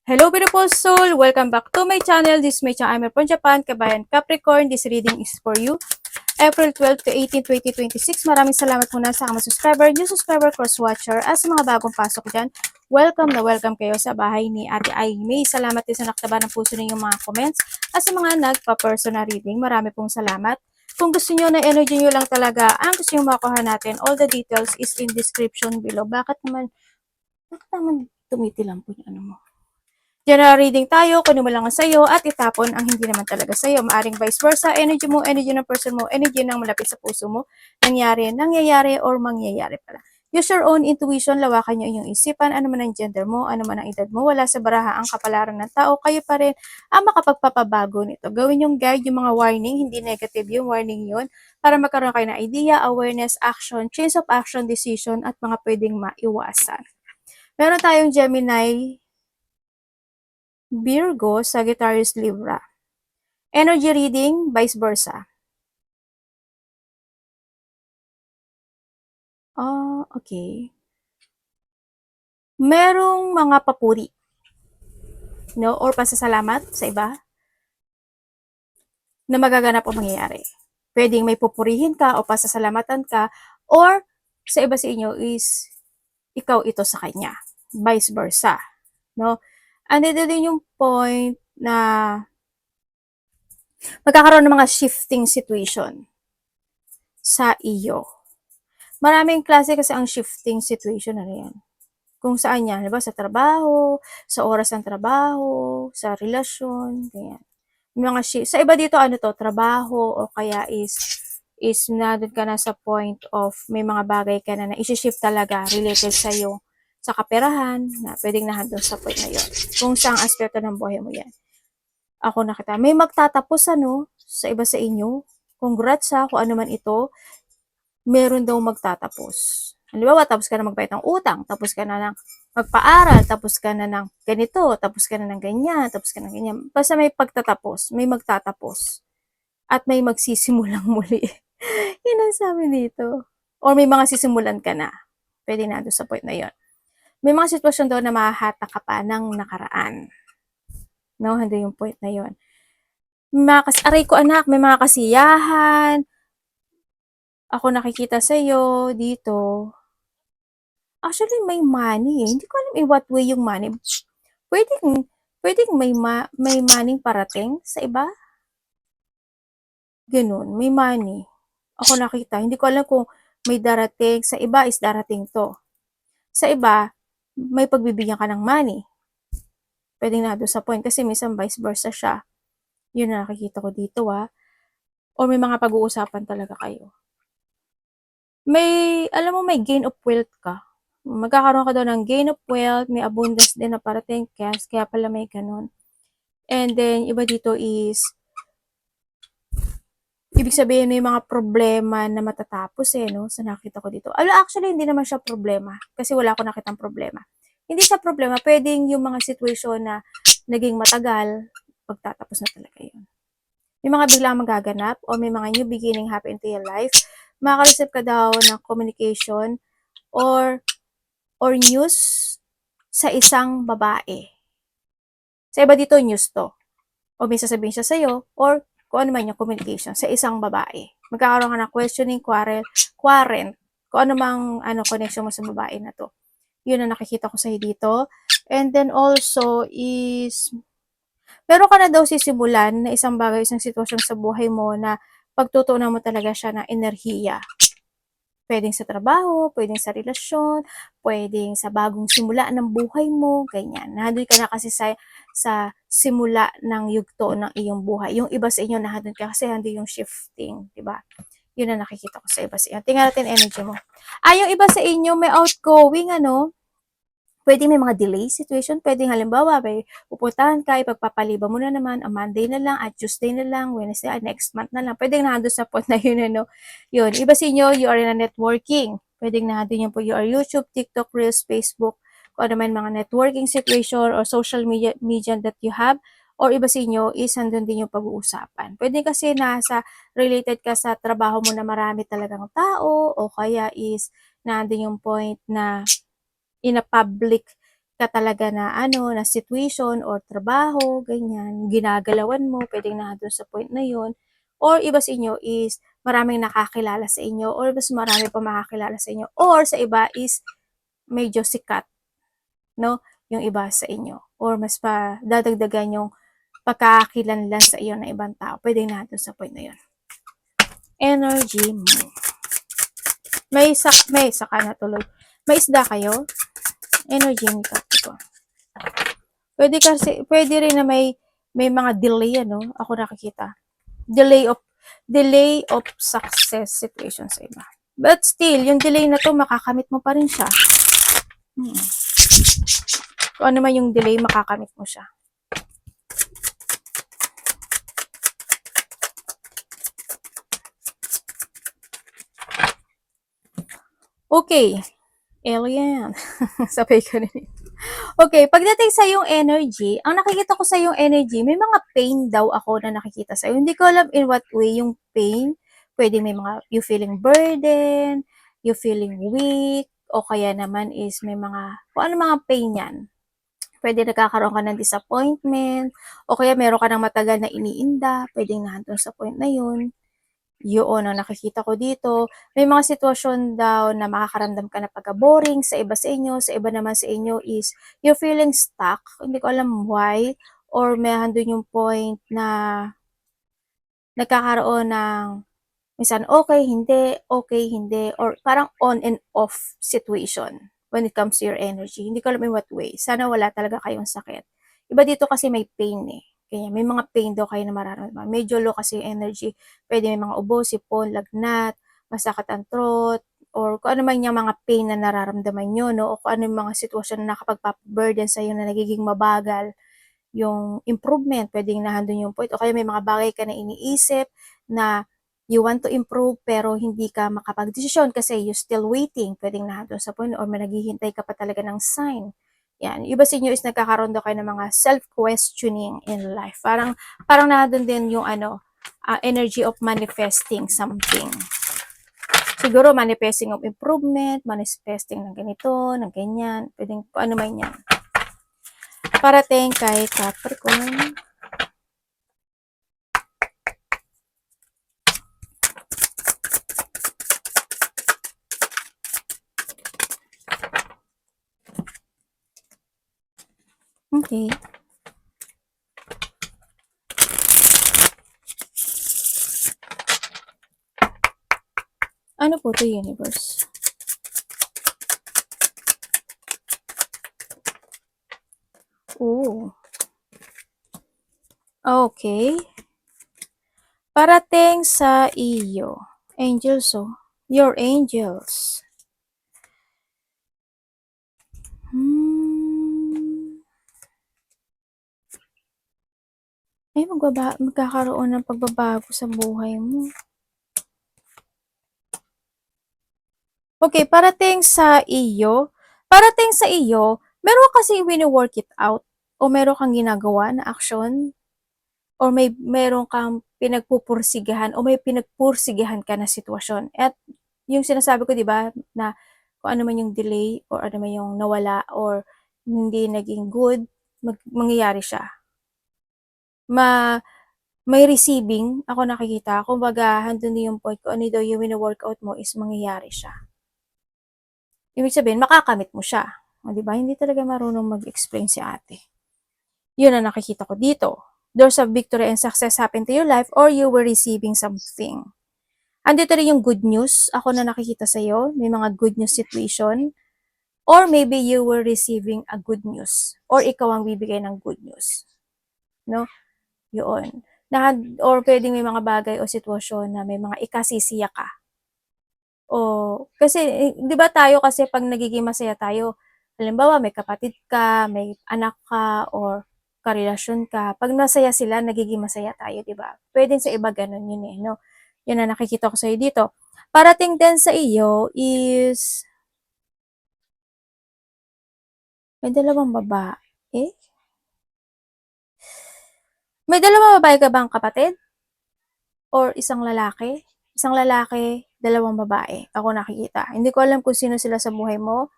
Hello beautiful soul! Welcome back to my channel. This is my channel. I'm from Japan, Kabayan Capricorn. This reading is for you. April 12 to 18, 2026. Maraming salamat muna sa mga subscriber, new subscriber, cross-watcher, at sa mga bagong pasok dyan. Welcome na welcome kayo sa bahay ni Ate Aimee. Salamat din sa naktaba ng puso ninyong mga comments. At sa mga nagpa-personal reading, marami pong salamat. Kung gusto nyo na energy nyo lang talaga, ang gusto nyo makuha natin, all the details is in description below. Bakit naman tumitilang po yung ano mo? General reading tayo, kunin mo lang ang sayo at itapon ang hindi naman talaga sayo. Maaring vice versa, energy mo, energy ng person mo, energy ng malapit sa puso mo, nangyayari, or mangyayari pala. Use your own intuition, lawakan nyo inyong isipan, ano man ang gender mo, ano man ang edad mo, wala sa baraha ang kapalaran ng tao, kayo pa rin ang makapagpapabago nito. Gawin yung guide, yung mga warning, hindi negative yung warning yun, para magkaroon kayo ng idea, awareness, action, change of action, decision, at mga pwedeng maiwasan. Meron tayong Gemini, Virgo, Sagittarius, Libra. Energy reading, vice versa. Okay. Merong mga papuri, no, or pasasalamat sa iba na magaganap o mangyayari. Pwedeng may pupurihin ka o pasasalamatan ka, or sa iba sa inyo is ikaw ito sa kanya. Vice versa, no? Andito din yung point na magkakaroon ng mga shifting situation sa iyo. Maraming klase kasi ang shifting situation, ano yan? Kung saan yan, diba? Sa trabaho, sa oras ng trabaho, sa relasyon, ganyan. Mga sa iba dito, ano to, trabaho, o kaya is nandun ka na sa point of may mga bagay ka na isi-shift talaga related sa iyo, sa kaperahan, na pwedeng nahandun sa point na yun. Kung saang aspeto ng buhay mo yan. Ako nakita, may magtatapos ano, sa iba sa inyo. Congrats ha, kung ano man ito, meron daw magtatapos. Halimbawa, tapos ka na magbayad ng utang, tapos ka na ng magpaaral, tapos ka na ng ganito, tapos ka na ng ganyan, tapos ka na ng ganyan. Basta may pagtatapos, may magtatapos. At may magsisimulang muli. Yun ang sabi dito. Or may mga sisimulan ka na. Pwede na doon sa point na yon. May mga sitwasyon daw na mahahatak ka pa ng nakaraan. No, hindi yung point na yon. Aray ko anak, may mga kasiyahan. Ako nakikita sa iyo dito. Actually, may money eh. Hindi ko alam in what way yung money. Pwedeng may money parating sa iba. Ganun, may money. Ako nakita. Hindi ko alam kung may darating. Sa iba is darating to. Sa iba, may pagbibigyan ka ng money. Pwedeng na doon sa point. Kasi minsan vice versa siya. Yun na nakikita ko dito Or may mga pag-uusapan talaga kayo. Alam mo, may gain of wealth ka. Magkakaroon ka daw ng gain of wealth, may abundance din na parating, kaya pala may ganun. And then, iba dito is, ibig sabihin may mga problema na matatapos no? So, nakita ko dito. Actually, hindi naman siya problema. Kasi wala ako nakitang problema. Hindi siya problema. Pwedeng yung mga situation na naging matagal, pagtatapos na talaga yun. May mga biglang magaganap o may mga new beginning happen into your life. Makaka-receive ka daw ng communication or news sa isang babae. Sa iba dito, news to. O may sasabihin siya sa'yo, or kung ano man yung communication sa isang babae. Magkakaroon ka ng questioning, quarrel, kung ano mang connection mo sa babae na to. Yun ang nakikita ko sa'yo dito. And then also is, meron ka na daw sisimulan na isang bagay, isang sitwasyon sa buhay mo na pagtutuunan mo talaga siya ng enerhiya. Pwedeng sa trabaho, pwedeng sa relasyon, pwedeng sa bagong simula ng buhay mo, ganyan. Nandun ka na kasi sa simula ng yugto ng iyong buhay. Yung iba sa inyo nandun ka kasi hindi yung shifting, di ba? Yun ang nakikita ko sa iba sa inyo. Tingnan natin energy mo. Yung iba sa inyo may outgoing, pwedeng may mga delay situation. Pwedeng halimbawa, may pupuntahan ka, ipagpapaliba mo na naman, a Monday na lang, at Tuesday na lang, Wednesday, next month na lang. Pwedeng nandun sa point na yun, Yun. Iba sa inyo, you are in a networking. Pwedeng nandun yun po, you are YouTube, TikTok, Reels, Facebook, kung ano man mga networking situation or social media that you have. Or iba sa inyo, is nandun din yung pag-uusapan. Pwede kasi related ka sa trabaho mo na marami talagang tao, o kaya is nandun yung point na in a public ka talaga na na situation or trabaho, ganyan, ginagalawan mo, pwedeng nandun sa point na yun. Or iba sa inyo is maraming nakakilala sa inyo or mas marami pa makakilala sa inyo. Or sa iba is medyo sikat, no? Yung iba sa inyo. Or mas pa dadagdagan yung pagkakakilanlan sa iyo ng ibang tao. Pwedeng nandun sa point na yun. Energy mo. May saka na tuloy. May isda kayo? Energy ni Capricorn. Pwede rin na may mga delay, ako nakikita. Delay of success situation sa iba. But still, yung delay na to, makakamit mo pa rin siya. Kung ano man yung delay, makakamit mo siya. Okay. Alien. Sabay ka rin. Okay, pagdating sa yung energy, ang nakikita ko sa yung energy, may mga pain daw ako na nakikita sa iyo. Hindi ko alam in what way yung pain. Pwede may mga, you feeling burden, you feeling weak, o kaya naman is may mga, kung ano mga pain yan. Pwede nagkakaroon ka ng disappointment, o kaya meron ka ng matagal na iniinda, pwedeng nandun sa point na yun. Yun ang nakikita ko dito. May mga sitwasyon daw na makakaramdam ka na pagka-boring sa iba sa inyo. Sa iba naman sa inyo is you're feeling stuck. Hindi ko alam why. Or may handun yung point na nagkakaroon ng minsan okay, hindi. Or parang on and off situation when it comes to your energy. Hindi ko alam in what way. Sana wala talaga kayong sakit. Iba dito kasi may pain eh. Kaya may mga pain daw kayo na mararamdaman. Medyo low kasi yung energy. Pwede may mga ubo, sipon, lagnat, masakit ang throat, or kung ano man yung mga pain na nararamdaman nyo, no? O kung ano yung mga sitwasyon na nakapagpapaburden sa iyo na nagiging mabagal yung improvement, pwedeng nahandun yung point. O kaya may mga bagay ka na iniisip na you want to improve pero hindi ka makapag-desisyon kasi you still waiting. Pwedeng nahandun sa point or may naghihintay ka pa talaga ng sign. Yan. Iba sa inyo is nagkakaroon daw kayo ng mga self-questioning in life. Parang nahandun din yung energy of manifesting something. Siguro manifesting of improvement, manifesting ng ganito, ng ganyan, pwedeng ano man yan. Parating kay Capricorn. Okay. Ano po to, universe? Oh. Okay. Parating sa iyo. Angels, oh. Your angels. Ay, magkakaroon ng pagbabago sa buhay mo. Okay, parating sa iyo, meron kasi wini-work it out o meron kang ginagawa na action or meron kang pinagpupursigahan o may pinagpursigahan ka na sitwasyon. At yung sinasabi ko, di ba, na kung ano man yung delay or ano man yung nawala or hindi naging good, mangyayari siya. May receiving ako nakikita. Kumbaga, handun yung point ko, ano daw yung wini-workout mo is mangyayari siya. Ibig sabihin, makakamit mo siya. O, diba? Hindi talaga marunong mag-explain si ate. Yun ang nakikita ko dito. Doors of victory and success happen to your life or you were receiving something. Andito rin yung good news. Ako na nakikita sa'yo. May mga good news situation. Or maybe you were receiving a good news. Or ikaw ang bibigay ng good news. No? Yun. Or pwedeng may mga bagay o sitwasyon na may mga ikasisiya ka. Kasi, 'di ba tayo kasi pag nagiging masaya tayo, halimbawa may kapatid ka, may anak ka, or karelasyon ka, pag masaya sila, nagiging masaya tayo, 'di ba? Pwedeng sa iba ganun yun eh, no? Yun ang nakikita ko sa'yo dito. Parating din sa iyo is may dalawang babae. May dalawang babae ka bang kapatid? Or isang lalaki? Isang lalaki, dalawang babae. Ako nakikita. Hindi ko alam kung sino sila sa buhay mo.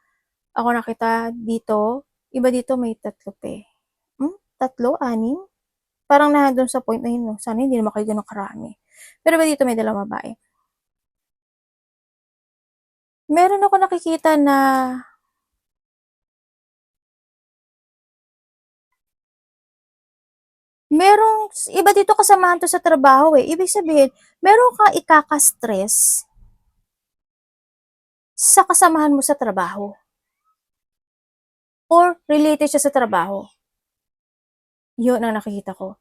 Ako nakita dito Iba dito may 3 pa eh. 3, 6? Parang nandun sa point na yun, no? Sana hindi naman kayo ganun karami. Pero ba dito may 2 babae? Meron ako nakikita na merong iba dito kasamahan to sa trabaho eh. Ibig sabihin, meron kang ikaka-stress sa kasamahan mo sa trabaho. Or related siya sa trabaho. Yun ang nakikita ko.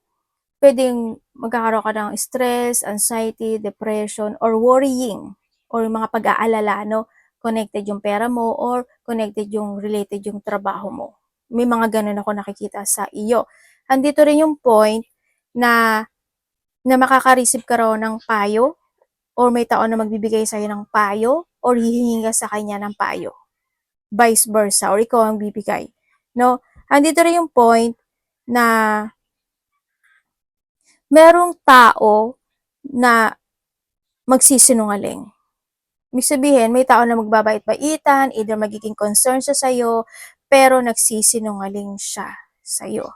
Pwedeng magkakaroon ka ng stress, anxiety, depression, or worrying, or mga pag-aalala, no? Connected yung pera mo, or connected yung related yung trabaho mo. May mga ganun ako nakikita sa iyo. Andito rin yung point na makaka-receive ka raw ng payo, or may tao na magbibigay sa'yo ng payo, or hihingi ka sa kanya ng payo. Vice versa, or ikaw ang bibigay. No? Andito rin yung point na merong tao na magsisinungaling. Ibig sabihin, may tao na magbabait-baitan, either magiging concern siya sa'yo, pero nagsisinungaling siya sa'yo.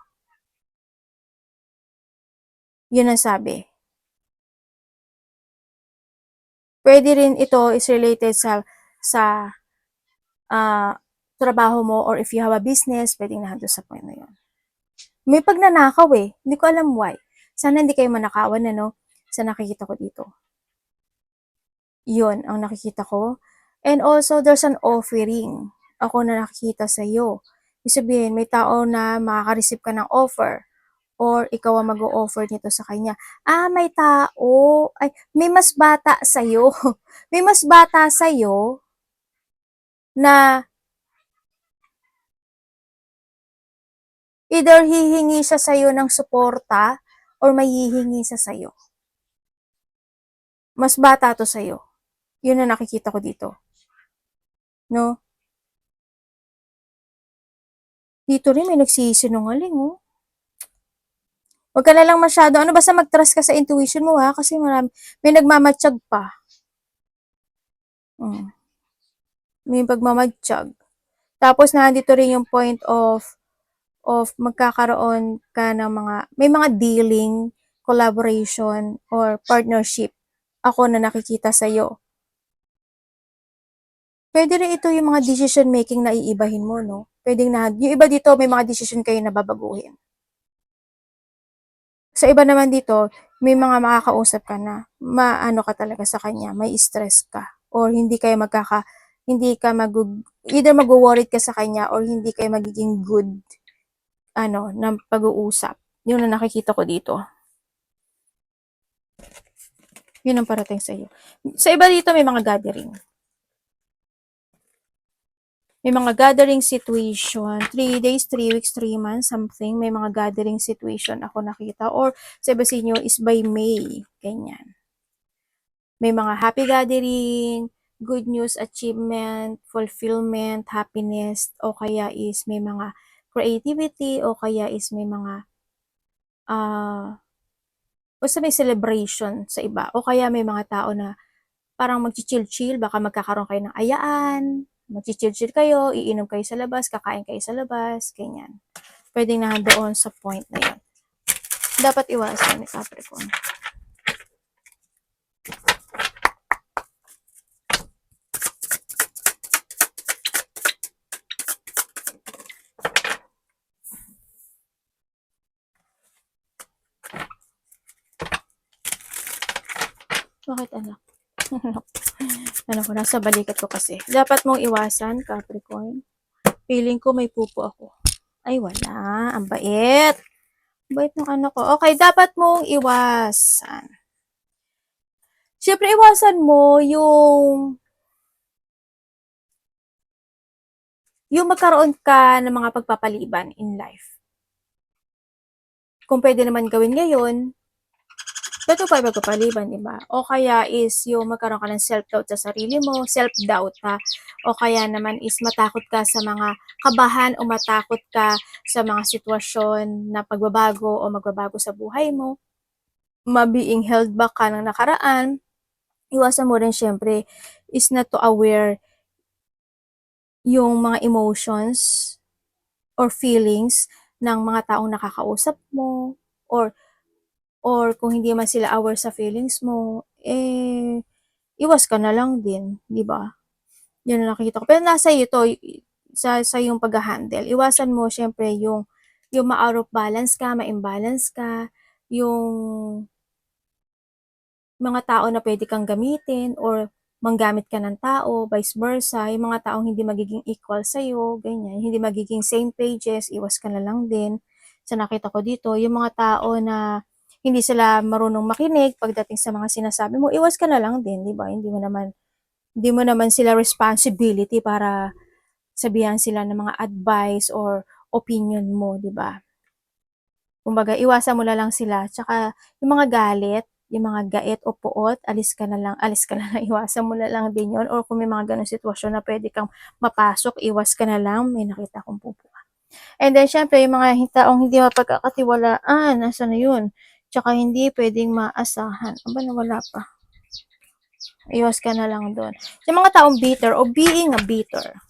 Yun ang sabi. Pwede rin ito is related sa trabaho mo, or if you have a business, pwedeng nandun sa point na yun. May pagnanakaw eh. Hindi ko alam why. Sana hindi kayo manakawan sa nakikita ko dito. Yun ang nakikita ko. And also, there's an offering. Ako na nakikita sa iyo. Ibig sabihin, may tao na makaka-receive ka ng offer, or ikaw ang mag-o-offer nito sa kanya. May tao, may mas bata sa iyo. May mas bata sa iyo na either hihingi siya sa iyo ng suporta, or may hihingi siya sa iyo. Mas bata to sa iyo. Yun ang nakikita ko dito. No? Dito rin may nagsisinungaling, oh. Huwag ka na lang masyado, basta mag-trust ka sa intuition mo ha, kasi may nagmamatsyag pa. May pagmamatsyag. Tapos nandito rin yung point of magkakaroon ka ng may mga dealing, collaboration, or partnership. Ako na nakikita sa'yo. Pwede rin ito yung mga decision making na iibahin mo, no? Pwedeng yung iba dito, may mga decision kayo na babaguhin. Sa iba naman dito, may mga makakausap ka na maano ka talaga sa kanya, may stress ka, or hindi ka either mag-worried ka sa kanya, or hindi kayo magiging good ng pag-uusap. Yun ang nakikita ko dito. Yun ang parating sa iyo. Sa iba dito may mga gathering. May mga gathering situation, 3 days, 3 weeks, 3 months, something. May mga gathering situation ako nakita. Or sa iba sa inyo is by May. Ganyan. May mga happy gathering, good news, achievement, fulfillment, happiness, o kaya is may mga creativity, o kaya is may mga basta may celebration sa iba. O kaya may mga tao na parang mag-chill-chill, baka magkakaroon kayo ng ayaan, mag-chill-chill kayo, iinom kayo sa labas, kakain kayo sa labas, ganyan. Pwedeng nandoon sa point na yun. Dapat iwasan ni Capricorn. Bakit anak? Ano ko, nasa balikat ko kasi. Dapat mong iwasan, Capricorn. Feeling ko may pupo ako. Ay, wala. Ang bait. Bait ng anak ko. Okay, dapat mong iwasan. Siyempre, iwasan mo yung magkaroon ka ng mga pagpapaliban in life. Kung pwede naman gawin ngayon, ba't pa magpapaliban, diba? O kaya is yung magkaroon ka ng self-doubt sa sarili mo, self-doubt ha. O kaya naman is matakot ka sa mga kabahan, o matakot ka sa mga sitwasyon na pagbabago o magbabago sa buhay mo. Being held back ka ng nakaraan. Iwasan mo rin syempre is not to aware yung mga emotions, or feelings ng mga taong nakakausap mo, or kung hindi man sila aware sa feelings mo, iwas ka na lang din, 'di ba? 'Yun ang nakikita ko. Pero nasa iyo 'to, sa iyong pagha-handle. Iwasan mo siyempre yung ma-out of balance ka, ma-imbalance ka, yung mga tao na puwede kang gamitin or manggamit ka ng tao, vice versa, yung mga taong hindi magiging equal sa'yo, ganyan, hindi magiging same pages, iwas ka na lang din. Sa nakita ko dito, yung mga tao na hindi sila marunong makinig pagdating sa mga sinasabi mo, iwas ka na lang din, 'di ba? Hindi mo naman sila responsibility para sabihan sila ng mga advice or opinion mo, 'di ba? Kumbaga iwasan mo na lang sila, tsaka yung mga galit, yung mga galit o puot, alis ka na lang, iwasan mo na lang din yun, or kung may mga gano'ng sitwasyon na puwede kang mapasok, iwas ka na lang, may nakita akong pupuan. And then siyempre yung mga taong hindi mapagkakatiwalaan, nasaan na yun? Tsaka hindi puwedeng maasahan, aba nawala pa, iwas ka na lang dun. Yung mga taong bitter o being a bitter,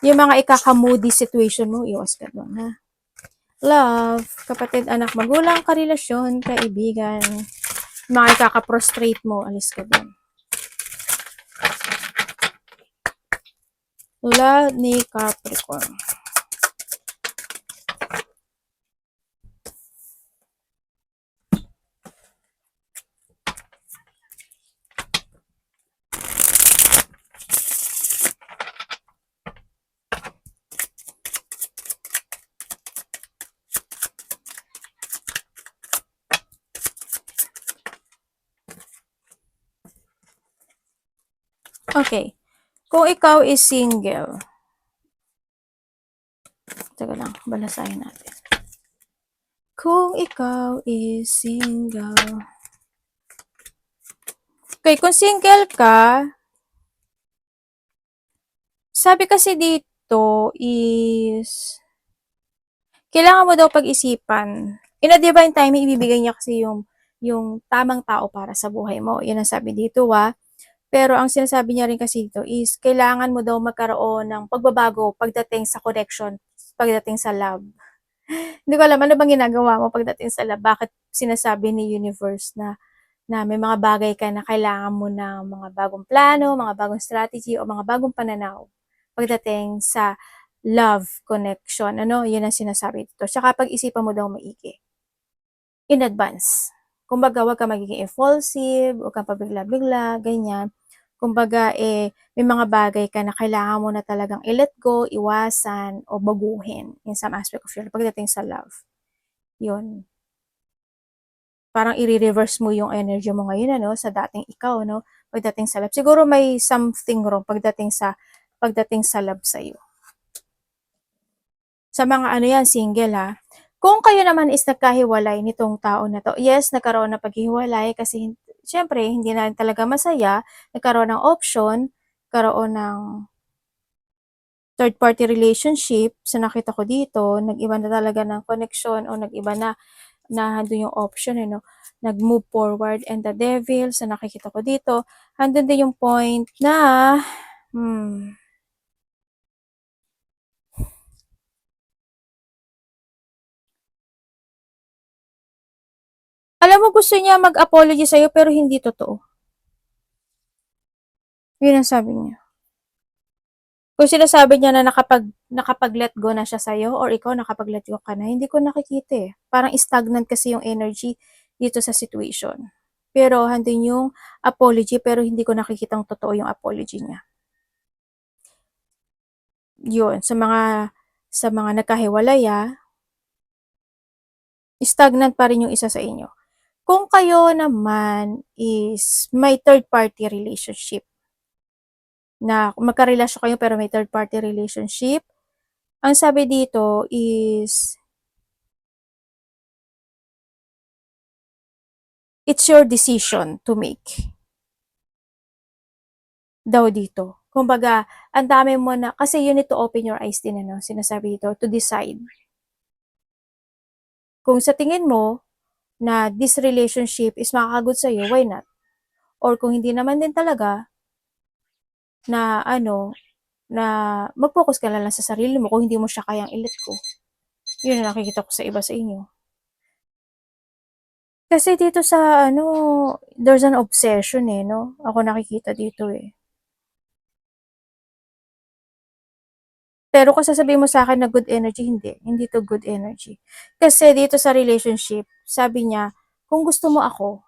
yung mga ikaka-moody situation mo, iwas ka dun, ha? Love, kapatid, anak, magulang, karelasyon, kaibigan, mga ikaka-prostrate mo, alis ka dun. Tula ni Capricorn. Okay. Kung ikaw is single, teka lang, balasahin natin. Kung ikaw is single. Okay, kung single ka, sabi kasi dito is, kailangan mo daw pag-isipan. In a divine timing, ibibigay niya kasi yung tamang tao para sa buhay mo. Yan ang sabi dito, Pero ang sinasabi niya rin kasi dito is, kailangan mo daw magkaroon ng pagbabago pagdating sa connection, pagdating sa love. Hindi ko alam, ano bang ginagawa mo pagdating sa love? Bakit sinasabi ni universe na may mga bagay ka na kailangan mo ng mga bagong plano, mga bagong strategy, o mga bagong pananaw pagdating sa love connection. Ano? Yun ang sinasabi dito. Tsaka pag-isipan mo daw maigi. In advance. Kumbaga, wag ka magiging impulsive, wag kang pabigla-bigla, ganyan. Kumbaga, may mga bagay ka na kailangan mo na talagang i-let go, iwasan, o baguhin in some aspect of your life pagdating sa love. Yun. Parang i-reverse mo yung energy mo ngayon, ano, sa dating ikaw, no, pagdating sa love. Siguro may something wrong pagdating sa love sa'yo. Sa mga ano yan, single ha. Kung kayo naman is nagkahiwalay nitong tao na to, yes, nagkaroon ng paghihiwalay kasi syempre hindi na talaga masaya, nagkaroon ng option, nagkaroon ng third party relationship, sa nakita ko dito, nag-iba na talaga ng connection o nag-iba na handun yung option, no? Nag-move forward, and the devil, sa nakikita ko dito, handun din yung point na, alam mo gusto niya mag-apology sa'yo pero hindi totoo. Yun ang sabi niya. Kung sinasabi niya na nakapag-let go na siya sa'yo or ikaw nakapag-let go ka na, hindi ko nakikita eh. Parang stagnant kasi yung energy dito sa situation. Pero handun yung apology pero hindi ko nakikitang totoo yung apology niya. Yun, sa mga nagkahiwalay stagnant pa rin yung isa sa inyo. Kung kayo naman is may third party relationship, na magkarelasyon kayo pero may third party relationship, ang sabi dito is, it's your decision to make. Daw dito. Kumbaga, ang dami mo na, kasi you need to open your eyes din, ano, sinasabi dito, to decide. Kung sa tingin mo, na this relationship is makakagood sa'yo, why not? Or kung hindi naman din talaga, na ano, na mag-focus ka na lang sa sarili mo kung hindi mo siya kayang i-let go. Yun ang nakikita ko sa iba sa inyo. Kasi dito sa ano, there's an obsession eh, no? Ako nakikita dito eh. Pero kung sasabihin mo sa akin na good energy, hindi. Hindi to good energy. Kasi dito sa relationship, sabi niya, kung gusto mo ako,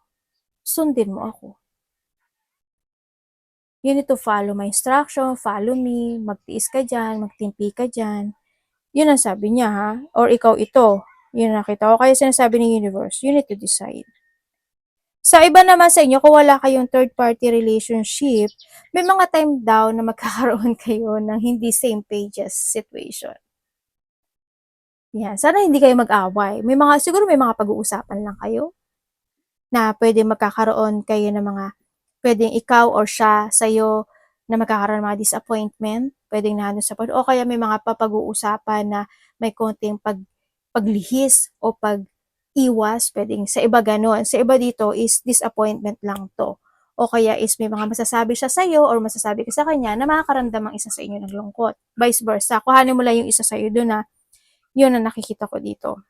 sundin mo ako. You need to follow my instruction, follow me, magtiis ka dyan, magtimpi ka dyan. Yun ang sabi niya ha. Or ikaw ito. Yun ang nakita ko. Kaya sinasabi ng universe, you need to decide. Sa iba naman sa inyo, kung wala kayong third party relationship, may mga time daw na magkakaroon kayo ng hindi same pages situation. Yan. Sana hindi kayo mag-away. Siguro may mga pag-uusapan lang kayo na pwede magkakaroon kayo ng mga, pwedeng ikaw or siya sa'yo na magkakaroon ng mga disappointment, pwedeng nandun sa point, o kaya may mga papag-uusapan na may konting paglihis o pag-iwas, pwedeng sa iba ganon. Sa iba dito is disappointment lang to. O kaya is may mga masasabi siya sa'yo or masasabi ka sa kanya na makakaramdam ang isa sa inyo ng lungkot. Vice versa. Kuhanin mo lang yung isa sa'yo doon na yun ang nakikita ko dito.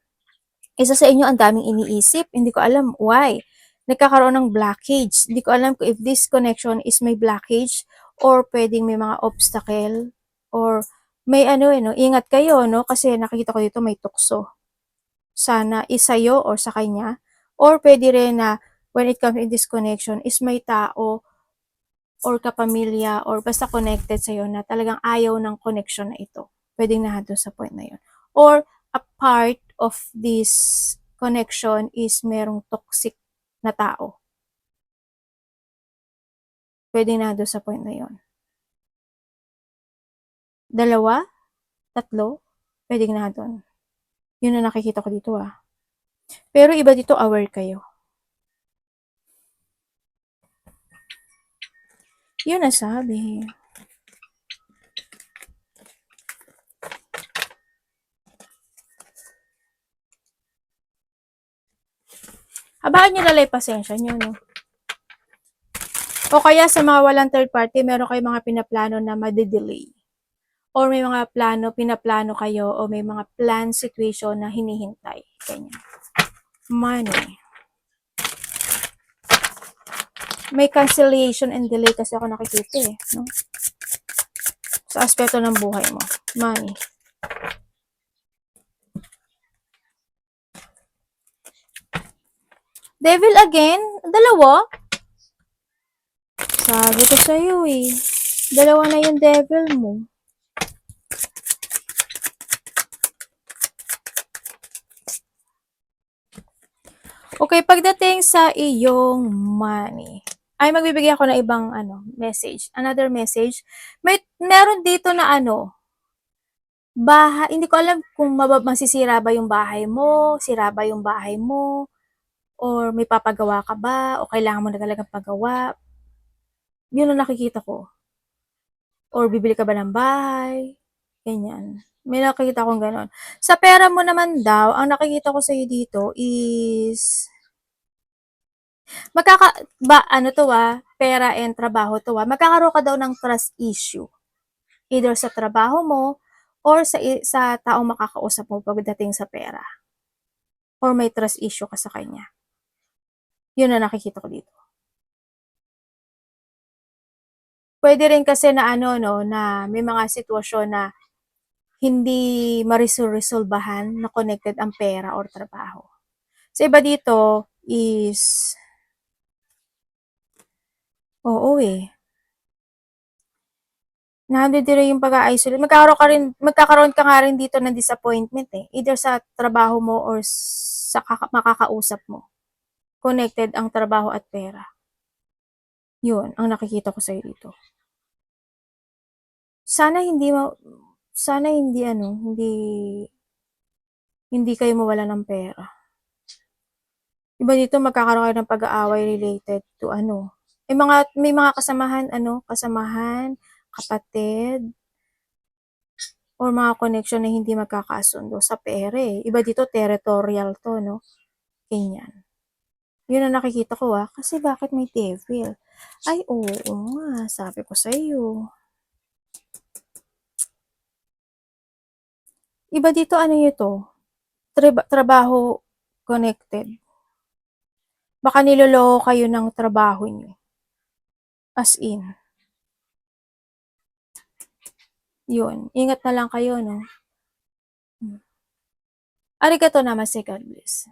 Isa sa inyo ang daming iniisip, hindi ko alam why. Nagkakaroon ng blockage. Hindi ko alam kung if this connection is may blockage or pwedeng may mga obstacle or may ano no, ingat kayo no kasi nakikita ko dito may tukso. Sana isayo or sa kanya or pwede rin na when it comes in this connection is may tao or kapamilya or basta connected sa'yo na talagang ayaw ng connection na ito. Pwedeng nandun sa point na yun. Or a part of this connection is merong toxic na tao. Pwedeng nandun sa point na yun. Dalawa, tatlo, pwedeng nandun. Yun ang nakikita ko dito ah. Pero iba dito aware kayo. Yun ang sabi. Habaan nyo lalay pasensya nyo, no? O kaya sa mga walang third party, meron kayong mga pinaplano na madidelay. Or may mga pinaplano kayo, o may mga plan situation na hinihintay. Ganyan. Money. May cancellation and delay kasi ako nakikita eh. No? Sa aspeto ng buhay mo. Money. Devil again? Dalawa? Sabi ko sa'yo eh. Dalawa na yung devil mo. Okay, pagdating sa iyong money, ay magbibigay ako ng ibang message. Another message. Meron dito na bahay, hindi ko alam kung masisira ba yung bahay mo, sira ba yung bahay mo, or may papagawa ka ba, o kailangan mo na talagang pagawa. Yun ang nakikita ko. Or bibili ka ba ng bahay, ganyan. May nakikita akong ganon. Sa pera mo naman daw, ang nakikita ko sa'yo dito is pera and trabaho to magkakaroon ka daw ng trust issue. Either sa trabaho mo, or sa taong makakausap mo pagdating sa pera. Or may trust issue ka sa kanya. Yun na nakikita ko dito. Pwede rin kasi na na may mga sitwasyon na hindi marisolbahan na connected ang pera or trabaho. Sa iba dito is oo eh. Nandito yung pag-isolate. Magkakaroon ka nga rin dito ng disappointment eh. Either sa trabaho mo or sa makakausap mo. Connected ang trabaho at pera. Yun, ang nakikita ko sa'yo dito. Sana hindi hindi kayo mawala ng pera. Iba dito magkakaroon kayo ng pag-aaway related to may mga kasamahan, kapatid, or mga connection na hindi magkakasundo sa pera eh. Iba dito territorial to, no? Ganyan. Yun ang nakikita ko kasi bakit may devil? Ay, oo nga, sabi ko sa iyo. Iba dito ano ito, trabaho connected. Baka niloloko kayo ng trabaho niyo. As in. Yun, ingat na lang kayo 'no. Hmm. Arigatou namaste, God bless.